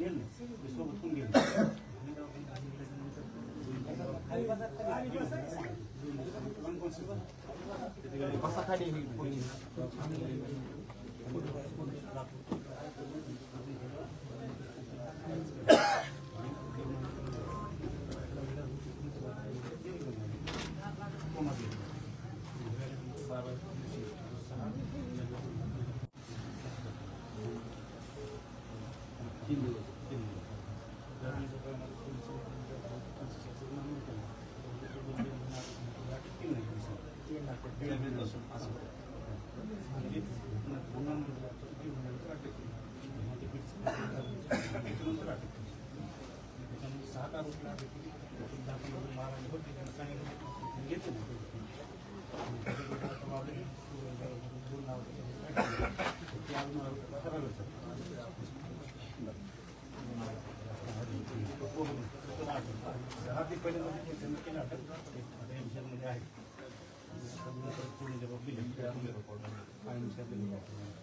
गेलं नाही सोबत पण गेलं बसा खाली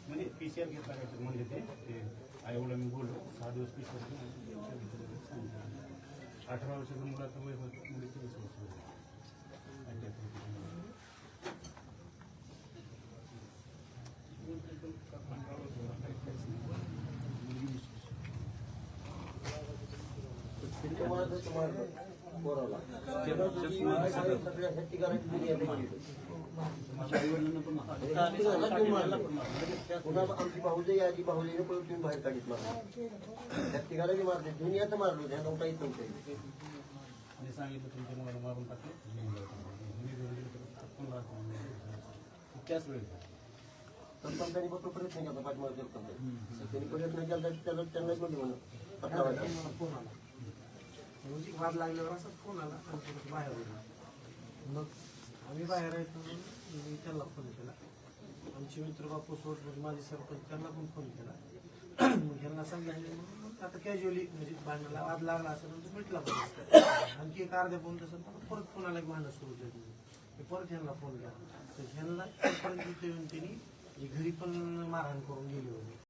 म्हणजे PCR घेतला काय म्हणजे ते आई वडील मी बोललो 6 दिवस PCR 18 वर्षाचं मुलाचं वय होतं मुलीचं 20 वर्ष आमची बाहुली आजी बाहुलीने पण तुम्ही बाहेर काढीत मारला त्या तिघाला बी मारले दुनियात मारलो त्या नव्हता येत नव्हतं आणि सांगितलं तुमच्या मुलाला मारून टाकलं त्याच वेळेस तर पण त्यांनी फक्त प्रयत्न केला पाठमाग करतात त्यांनी प्रयत्न केला त्याला त्यांनाच मध्ये म्हणून फोन आला वाद लागल्यावर असा फोन आला बाहेर होता मग आम्ही बाहेर येतो मी त्यांना फोन केला आमचे मित्र बापू सोड म्हणजे माझे सरपंच त्यांना पण फोन केला मग त्यांना सांगितलं मग आता कॅज्युअली म्हणजे भांडणाला वाद लागला असेल तर मिटला पण आणखी एक अर्ध्या फोन तसं परत कोणाला एक भांडण सुरू झालं परत ह्यांना फोन केला तर ह्यांना परत येऊन त्यांनी घरी पण मारहाण करून गेली होती